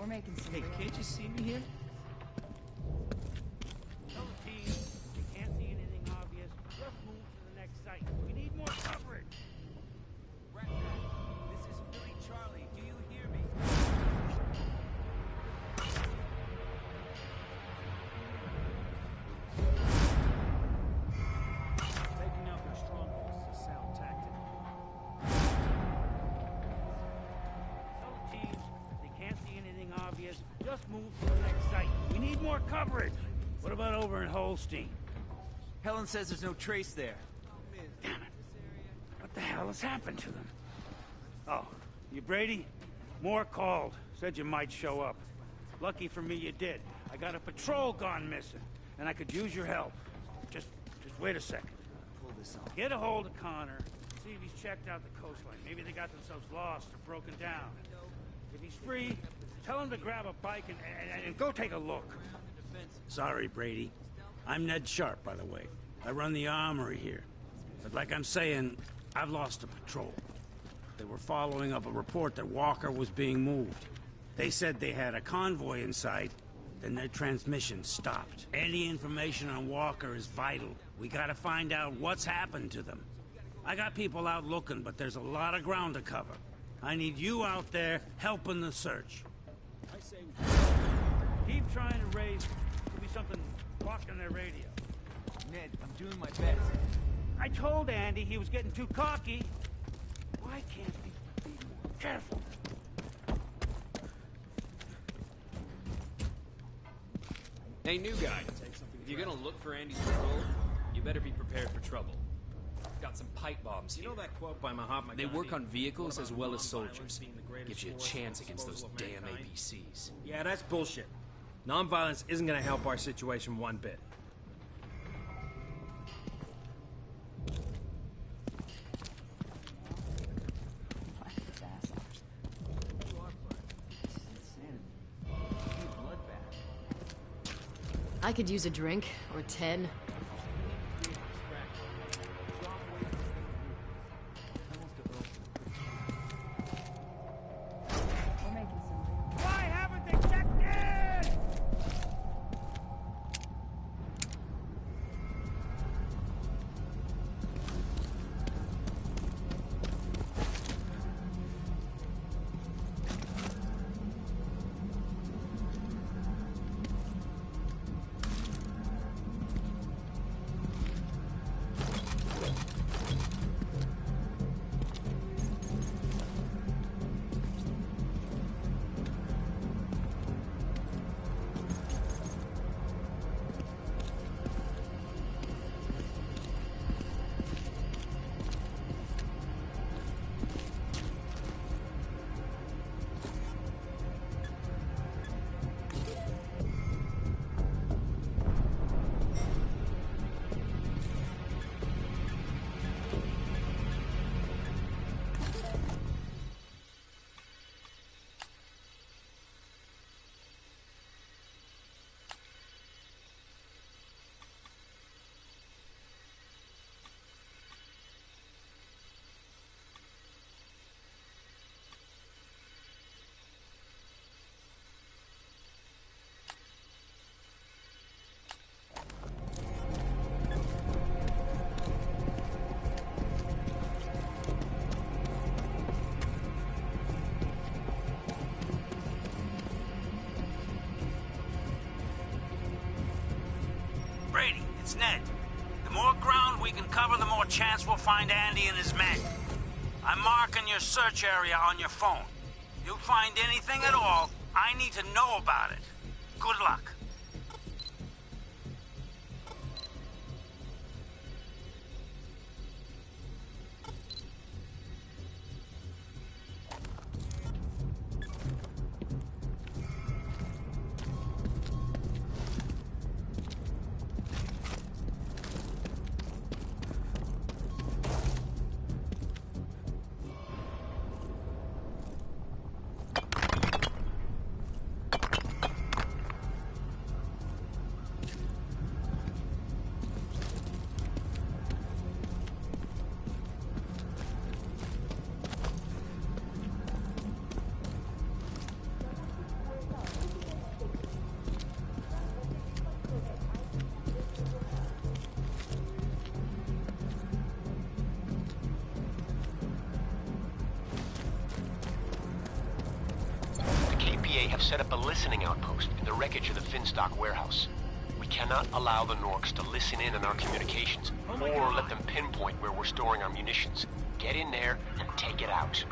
We're making some. Hey, can't you see me here? No team. You can't see anything obvious. Just move to the next site. We need more coverage. Rat Pack, this is Philly Charlie. Do you hear me? Taking out their strongholds is a sound tactic. Some teams, they can't see anything obvious. Just move to the next site. We need more coverage. What about over in Holstein? Helen says there's no trace there. Damn it. What the hell has happened to them? Oh, you Brady? Moore called. Said you might show up. Lucky for me you did. I got a patrol gone missing, and I could use your help. Just wait a second. Pull this off. Get a hold of Connor. See if he's checked out the coastline. Maybe they got themselves lost or broken down. If he's free, tell him to grab a bike and go take a look. Sorry, Brady. I'm Ned Sharp, by the way. I run the armory here. But like I'm saying, I've lost a patrol. They were following up a report that Walker was being moved. They said they had a convoy in sight, then their transmission stopped. Any information on Walker is vital. We gotta find out what's happened to them. I got people out looking, but there's a lot of ground to cover. I need you out there helping the search. I say keep trying to raise. Could be something blocking their radio. Ned, I'm doing my best. I told Andy he was getting too cocky. Why can't we be more careful? Hey, new guy. If you're gonna look for Andy's patrol, you better be prepared for trouble. Got some pipe bombs here. You know that quote by Mahatma Gandhi? They work on vehicles as well as nonviolence soldiers. being the greatest Gives you a force chance at the against those disposal of damn mankind? APCs. Yeah, that's bullshit. Nonviolence isn't gonna help our situation one bit. I could use a drink, or 10. We're making some. Why haven't they checked in? Brady, it's Ned. The more ground we can cover, the more chance we'll find Andy and his men. I'm marking your search area on your phone. You find anything at all, I need to know about it. Good luck. KPA have set up a listening outpost in the wreckage of the Finstock warehouse. We cannot allow the Norks to listen in on our communications, or let them pinpoint where we're storing our munitions. Get in there and take it out.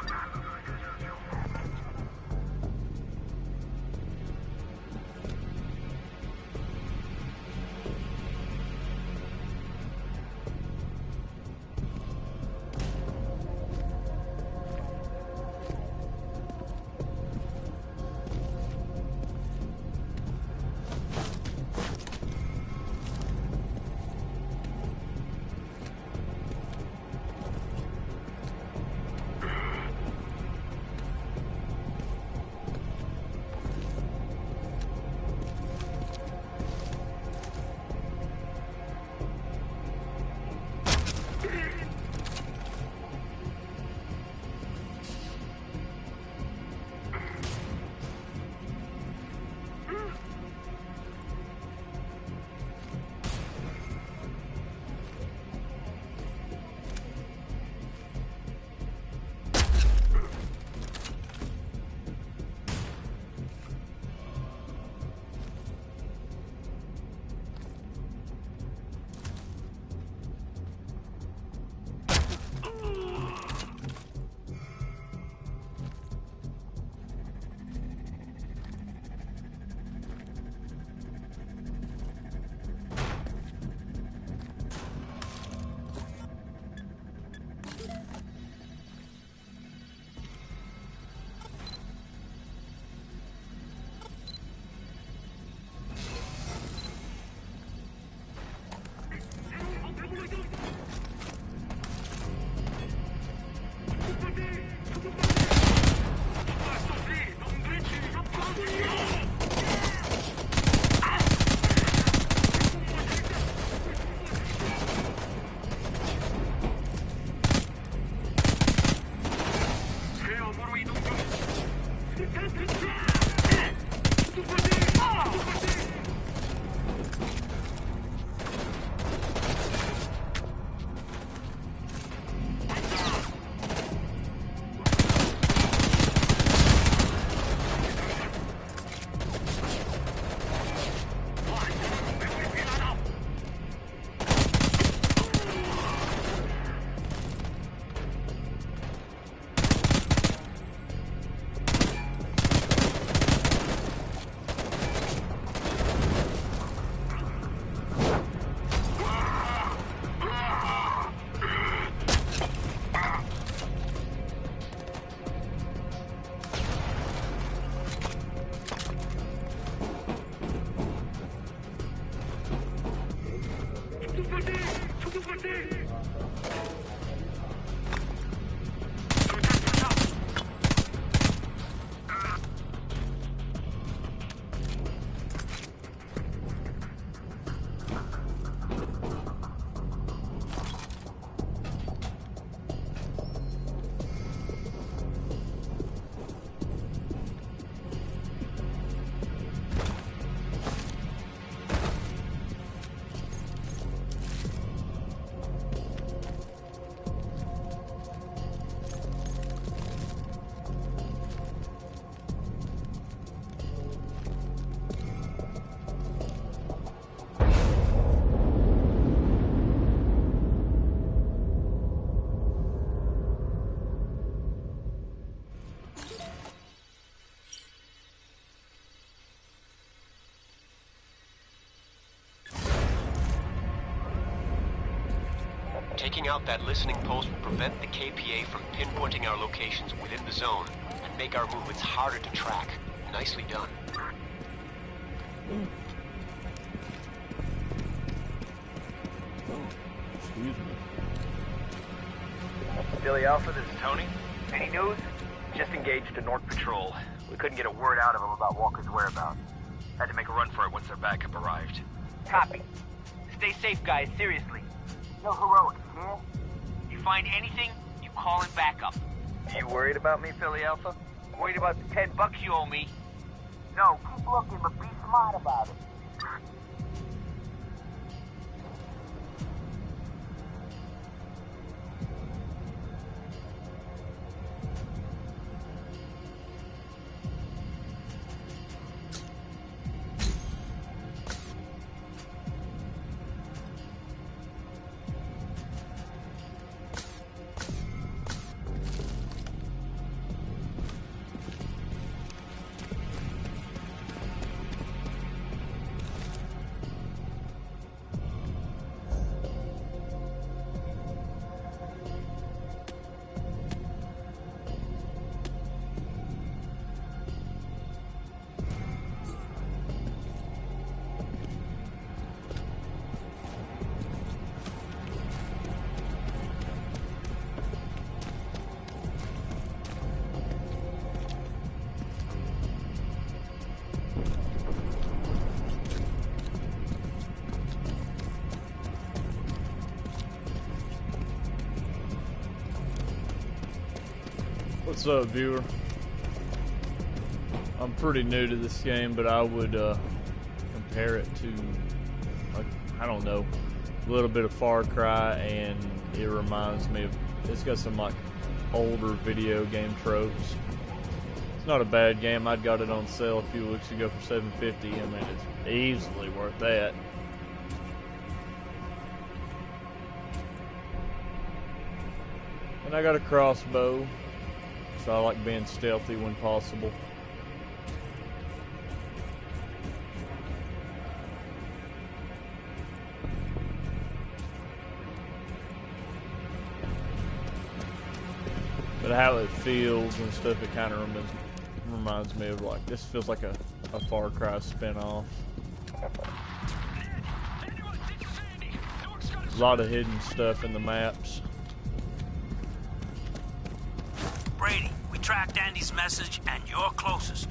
Taking out that listening post will prevent the KPA from pinpointing our locations within the zone and make our movements harder to track. Nicely done. Billy Alpha, this is Tony. Any news? Just engaged a North Patrol. We couldn't get a word out of them about Walker's whereabouts. Had to make a run for it once their backup arrived. Copy. Stay safe, guys, seriously. No heroics, yeah? You find anything, you call in backup. You worried about me, Billy Alpha? Worried about the $10 you owe me. No, keep looking, but be smart about it. What's up, viewer? I'm pretty new to this game, but I would compare it to, like, I don't know, a little bit of Far Cry, and it reminds me of, it's got some like older video game tropes. It's not a bad game. I'd got it on sale a few weeks ago for $7.50. I mean, it's easily worth that. And I got a crossbow, so I like being stealthy when possible. But how it feels and stuff, it kind of reminds me of, like, this feels like a Far Cry spin-off. A lot of hidden stuff in the maps. Brady, we tracked Andy's message, and you're closest.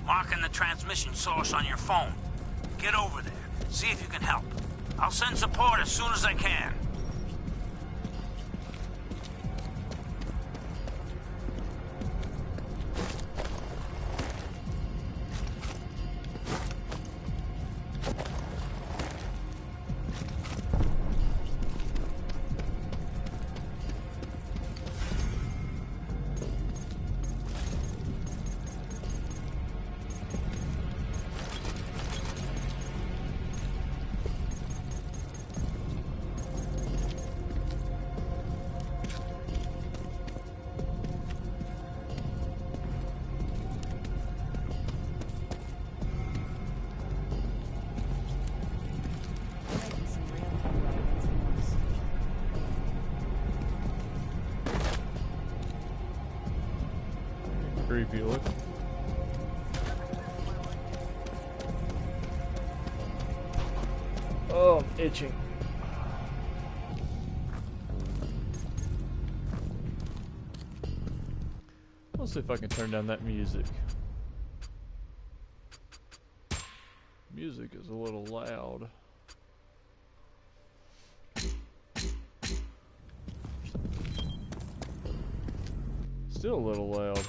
Marking the transmission source on your phone. Get over there. See if you can help. I'll send support as soon as I can. Creepy look. Oh, I'm itching. Let's see if I can turn down that music. Music is a little loud. Still a little loud.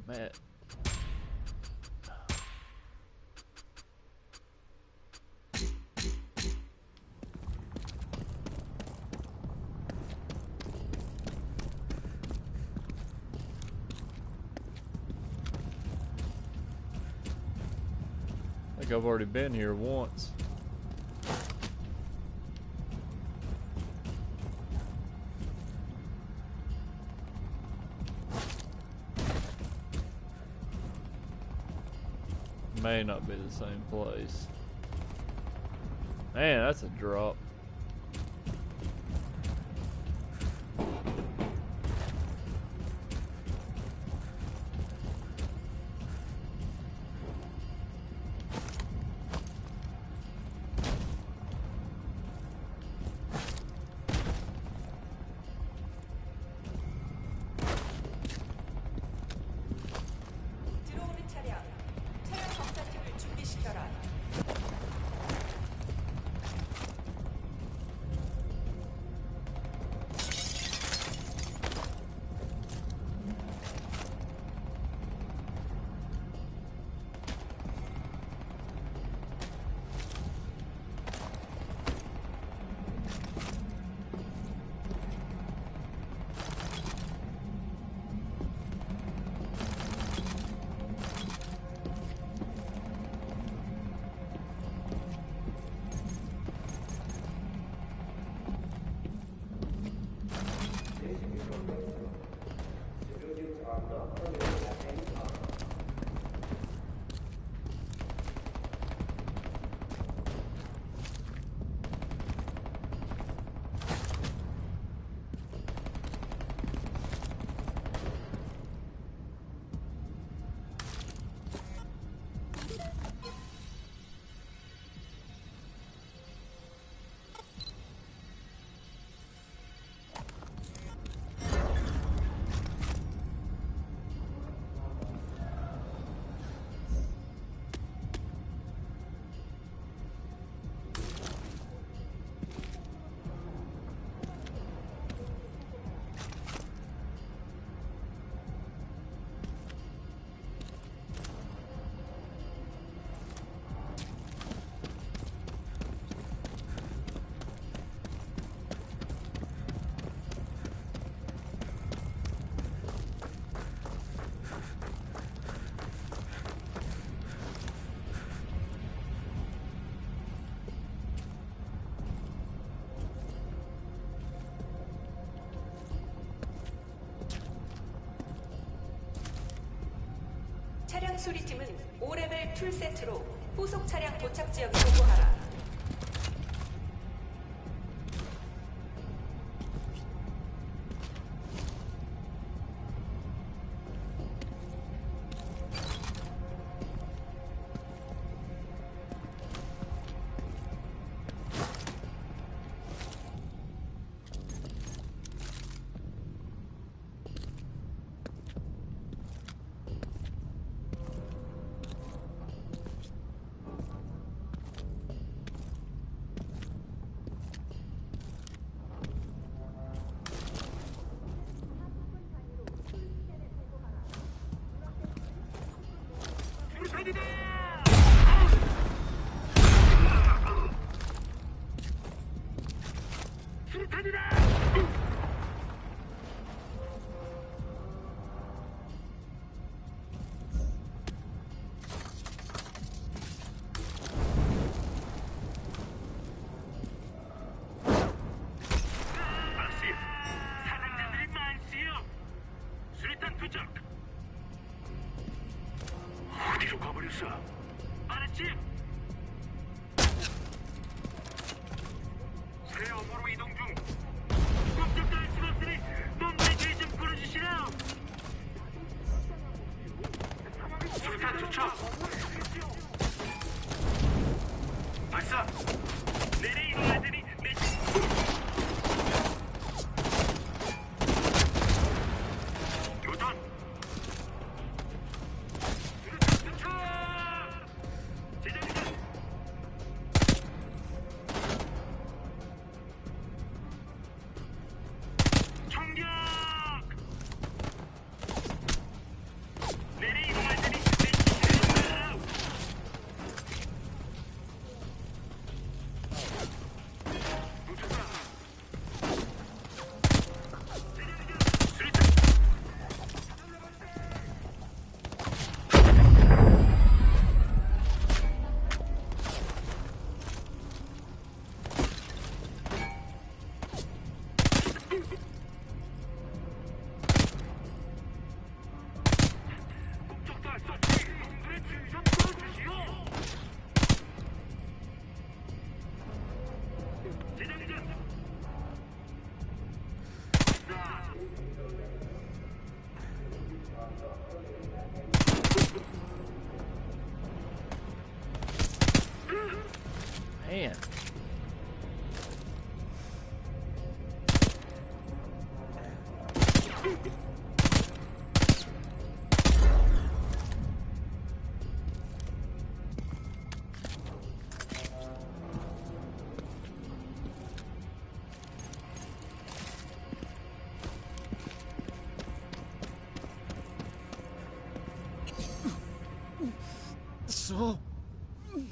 Man. I think I've already been here once. May not be the same place. Man, that's a drop. 수리팀은 5레벨 툴세트로 후속 차량 도착 지역에 보고하라. 어디로 가버렸어? 알았지? 새 업무로 이동 중. 꼼짝도 할 수가 없으니 놈들의 뒤에 좀 끌어주시라. 수류탄 투척. 발사. 내내 이동할 테니 내. 교전. Man.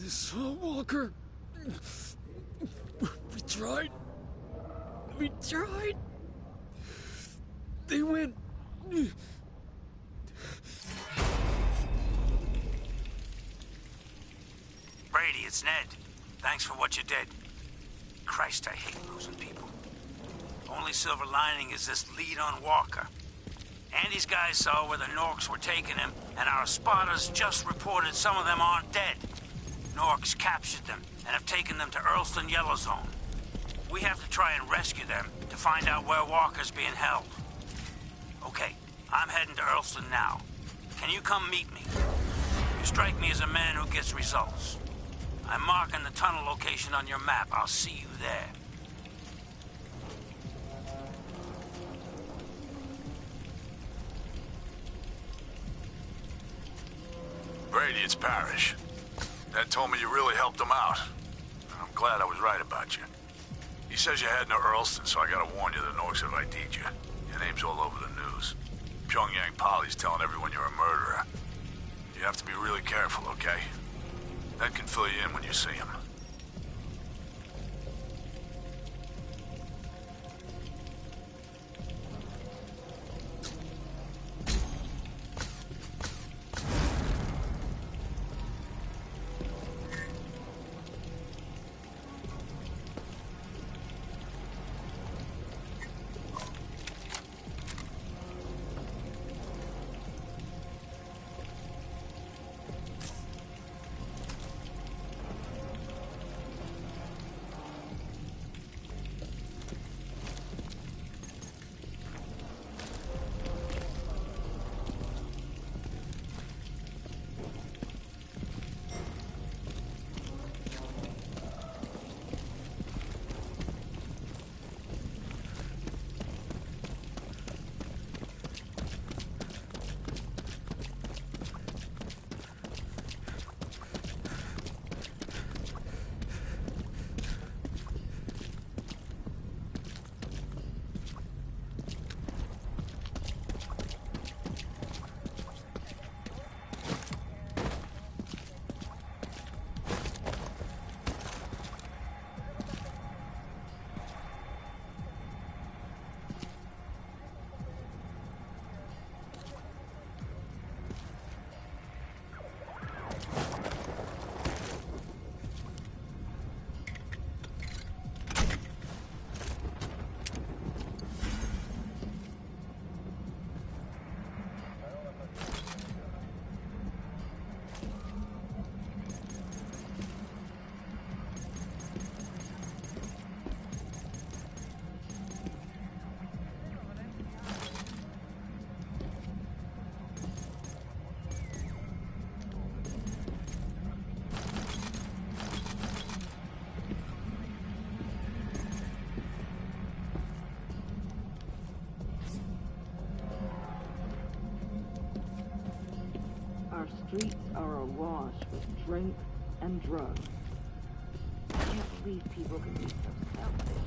Saw Walker. We tried. They went. Brady, it's Ned. Thanks for what you did. Christ, I hate losing people. Only silver lining is this lead on Walker. Andy's guys saw where the Norks were taking him, and our spotters just reported some of them aren't dead. Norks captured them and have taken them to Earlston Yellow Zone. We have to try and rescue them to find out where Walker's being held. Okay, I'm heading to Earlston now. Can you come meet me? You strike me as a man who gets results. I'm marking the tunnel location on your map. I'll see you there. Brady, it's Parrish. Ned told me you really helped him out. I'm glad I was right about you. He says you're heading to Earlston, so I gotta warn you the Norks have ID'd you. Your name's all over the news. Pyongyang Polly's telling everyone you're a murderer. You have to be really careful, okay? Ned can fill you in when you see him. streets are awash with drink and drugs. I can't believe people can be so selfish.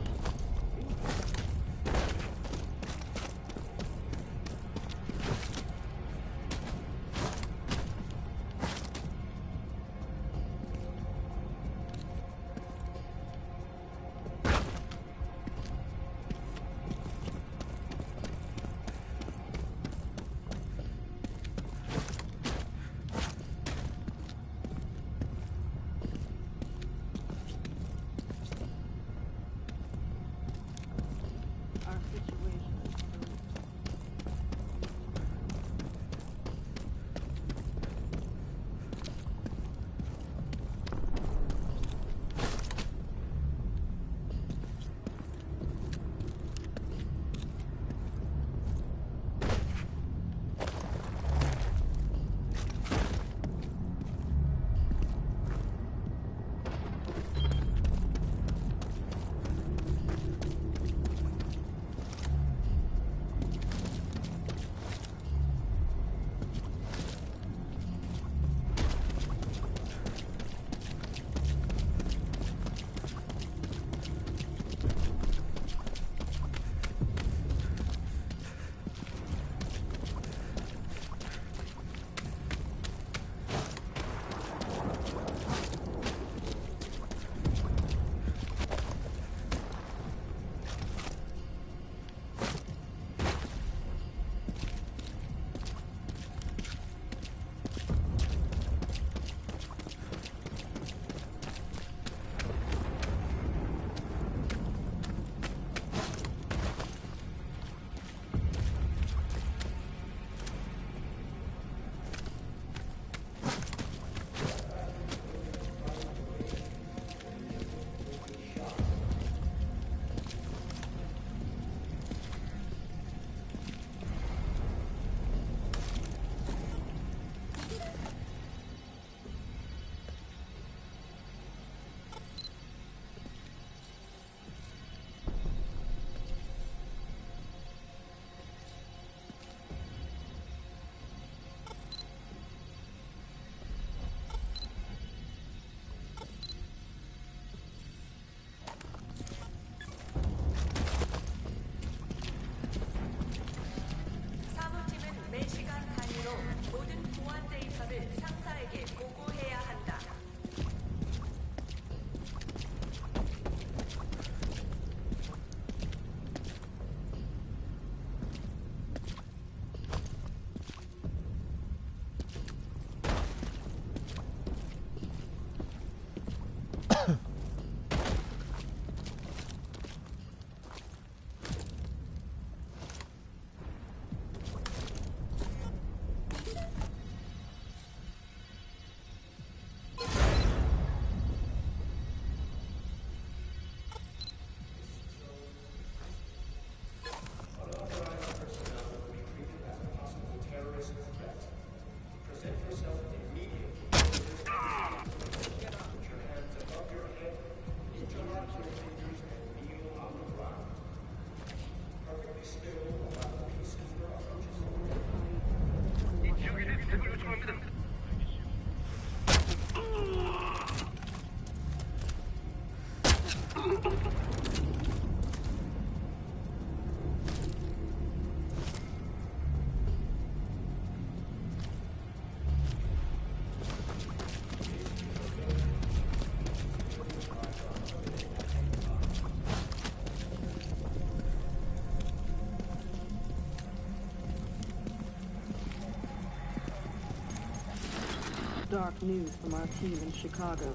Dark news from our team in Chicago.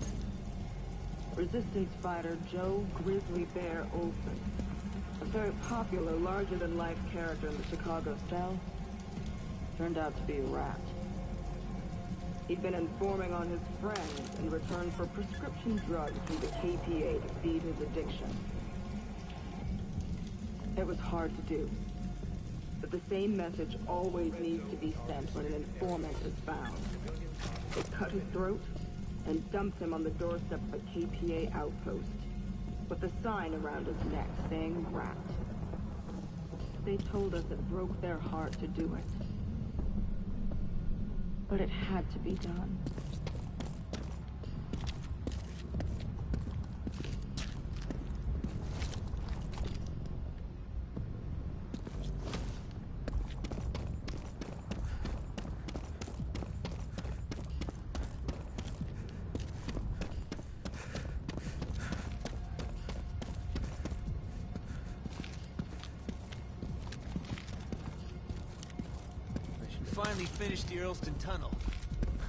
Resistance fighter Joe Grizzly Bear Olson, a very popular, larger-than-life character in the Chicago cell, turned out to be a rat. He'd been informing on his friends in return for prescription drugs through the KPA to feed his addiction. It was hard to do, but the same message always needs to be sent when an informant is found. They cut his throat and dumped him on the doorstep of a KPA outpost, with a sign around his neck saying rat. They told us it broke their heart to do it. but it had to be done. Finally finished the Earlston Tunnel.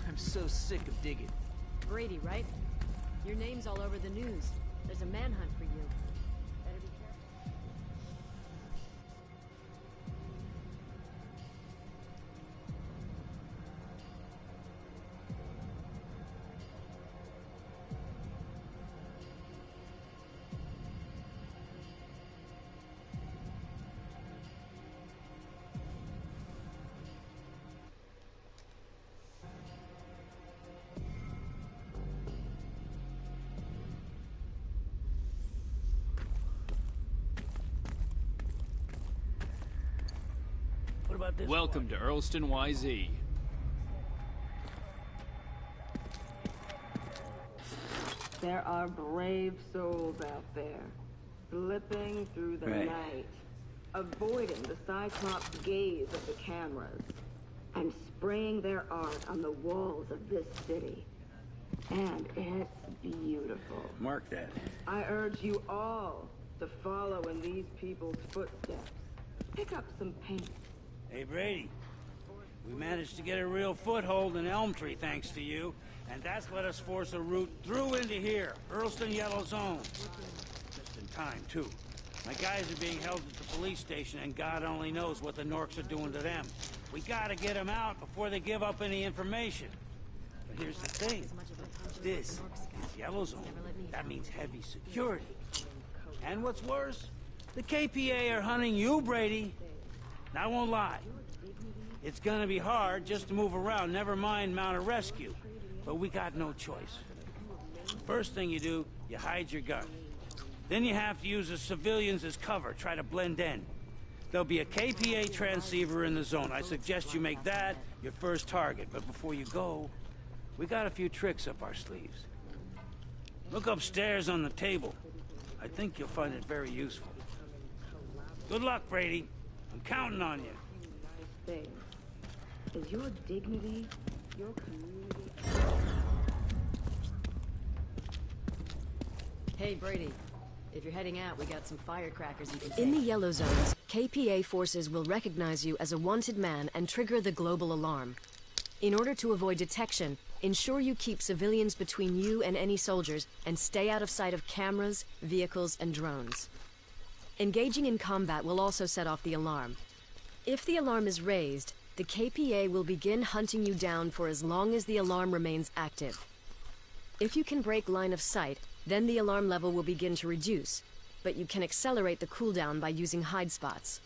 I'm so sick of digging. Brady, right? Your name's all over the news. There's a manhunt for you. Better be careful. What about this Welcome to Earlston, YZ. There are brave souls out there, slipping through the night, avoiding the Cyclops' gaze of the cameras, and spraying their art on the walls of this city. And it's beautiful. Mark that. I urge you all to follow in these people's footsteps. Pick up some paint. Hey, Brady. We managed to get a real foothold in Elm Tree thanks to you, and that's let us force a route through into here, Earlston Yellow Zone. Just in time, too. My guys are being held at the police station, and God only knows what the Norks are doing to them. We gotta get them out before they give up any information. But here's the thing. This is Yellow Zone. That means heavy security. And what's worse, the KPA are hunting you, Brady. And I won't lie. It's gonna be hard just to move around, never mind mount a rescue. But we got no choice. First thing you do, you hide your gun. Then you have to use the civilians as cover, try to blend in. There'll be a KPA transceiver in the zone. I suggest you make that your first target. But before you go, we got a few tricks up our sleeves. Look upstairs on the table. I think you'll find it very useful. Good luck, Brady. I'm counting on you. Thing is your dignity, your community. Hey, Brady. If you're heading out, we got some firecrackers you can take. In the Yellow Zones, KPA forces will recognize you as a wanted man and trigger the global alarm. In order to avoid detection, ensure you keep civilians between you and any soldiers and stay out of sight of cameras, vehicles, and drones. Engaging in combat will also set off the alarm. If the alarm is raised, the KPA will begin hunting you down for as long as the alarm remains active. If you can break line of sight, then the alarm level will begin to reduce, but you can accelerate the cooldown by using hide spots.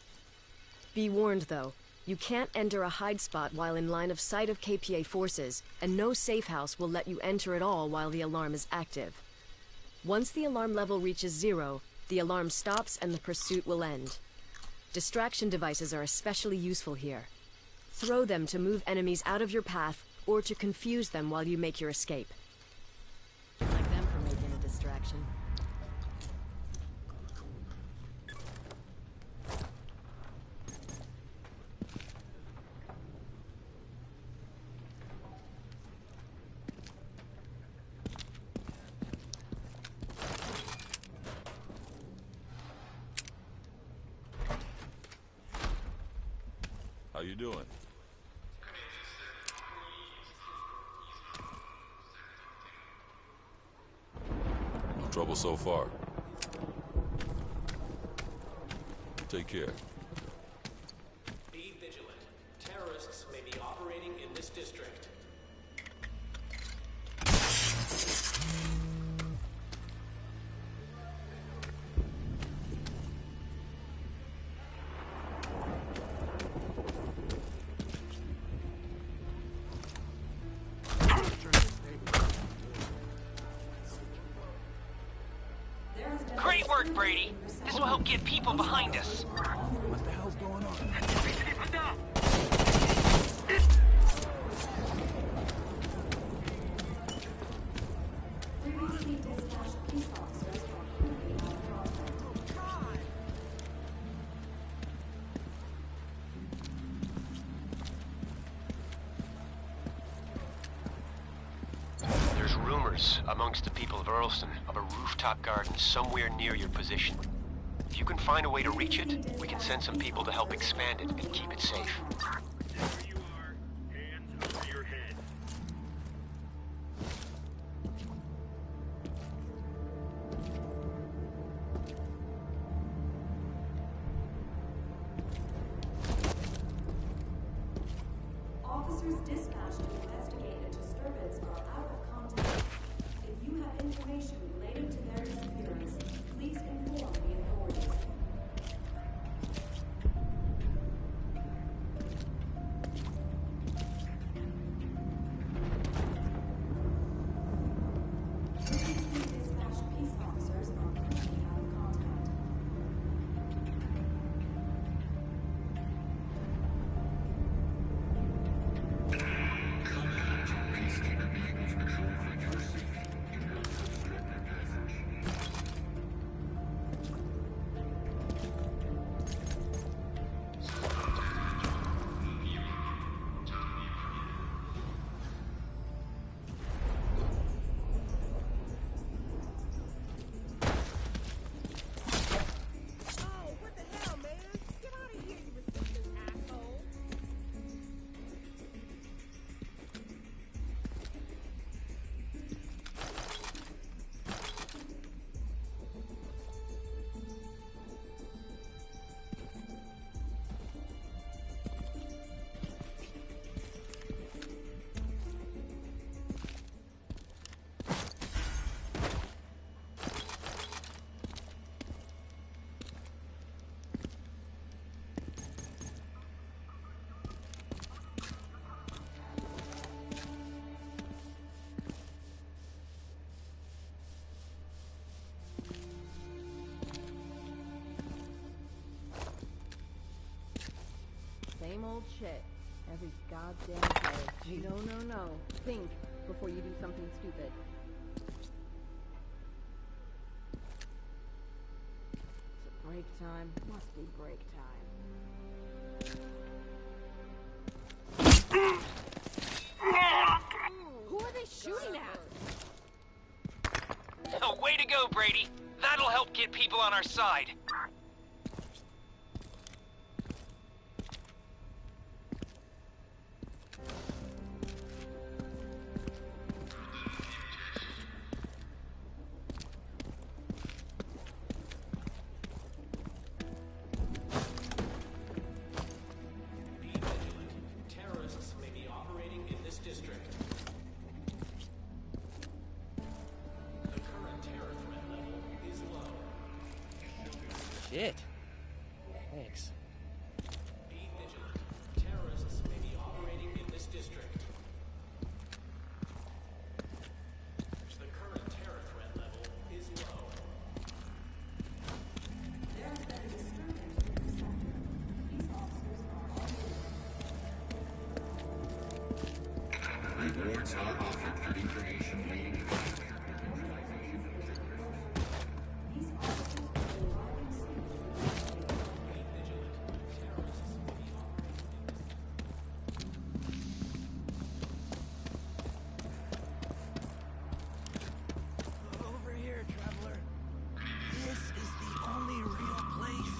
Be warned though, you can't enter a hide spot while in line of sight of KPA forces, and no safe house will let you enter at all while the alarm is active. Once the alarm level reaches 0, the alarm stops and the pursuit will end. Distraction devices are especially useful here. Throw them to move enemies out of your path or to confuse them while you make your escape. Like them for making a distraction. How you doing? No trouble so far. Take care. Be vigilant. Terrorists may be operating in this district. Great work, Brady. This will help get people behind us. What the hell's going on? Previously dispatched peace officers are currently out of contact. There's rumors amongst the people of Earlston of a rooftop garden somewhere near your position. If you can find a way to reach it, we can send some people to help expand it and keep it safe. Wherever you are, hands over your head. Officers dispatched to investigate a disturbance are out of contact. If you have information related to their disappearance, please inform the authorities. Previously dispatched peace officers are currently out of contact. Same old shit. Every goddamn day. No. Think before you do something stupid. Is it break time? Must be break time. Who are they shooting at? Oh, way to go, Brady. That'll help get people on our side. Be vigilant. Terrorists may be operating in this district. The current terror threat level is low. Shit. Thanks. Be vigilant. Terrorists may be operating in this district. The current terror threat level is low. There has been a disturbance in the sector. Peace officers are on duty. Rewards are offered for information leading to These officers will arrive in safety. Be vigilant. Terrorists may be operating in this. Over here, traveler. This is the only real place.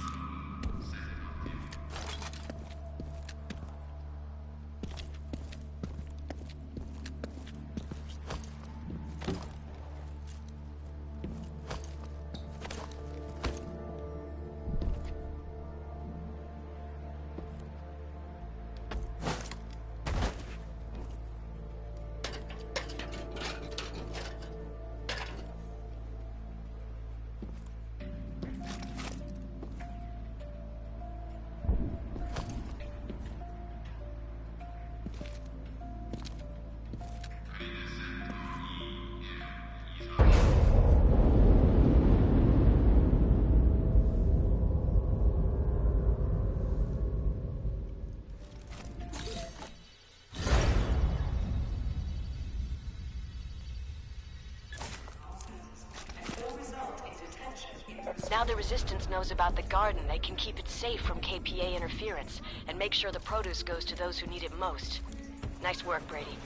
Now the Resistance knows about the garden, they can keep it safe from KPA interference, and make sure the produce goes to those who need it most. Nice work, Brady.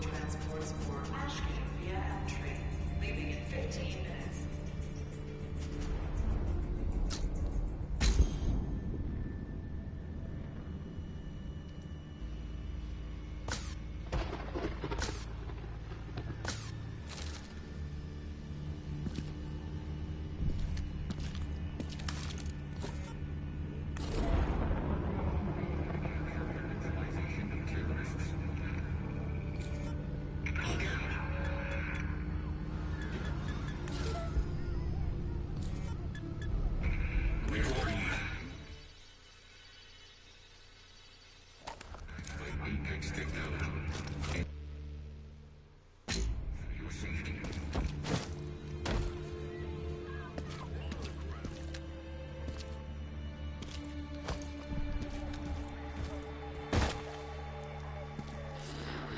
Transports for Ashgate via M-Train, leaving in 15 minutes.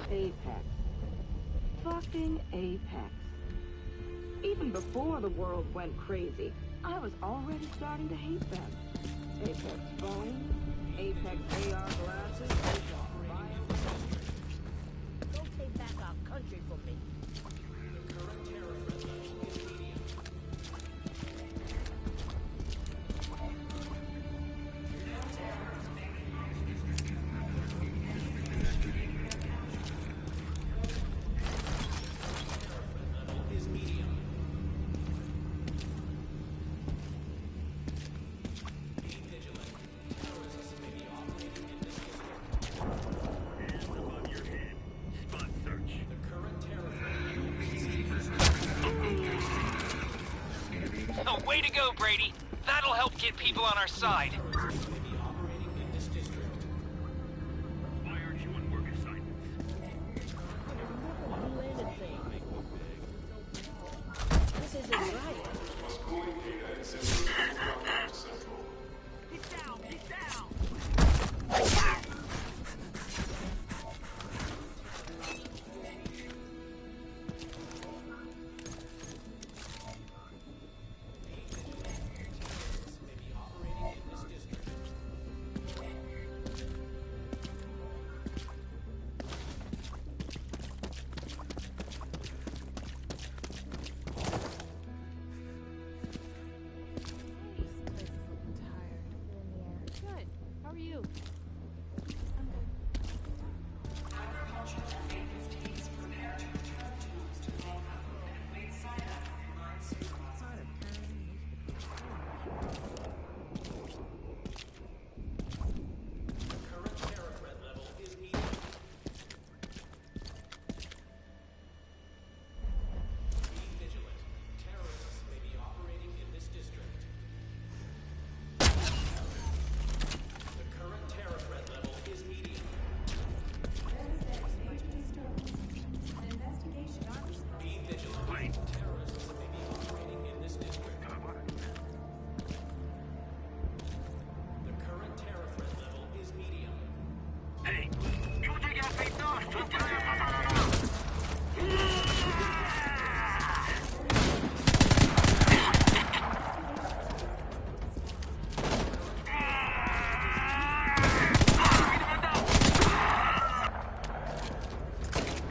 Apex. Fucking Apex. Even before the world went crazy, I was already starting to hate them. Apex phones, Apex AR glasses, Apex bio... Don't take back our country from me. Way to go, Brady. That'll help get people on our side. Why aren't you on work assignments? This isn't right. Get down! Get down!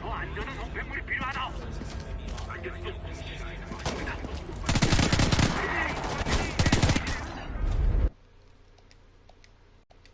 더 안전한 홍폐물이 필요하다. 알겠어.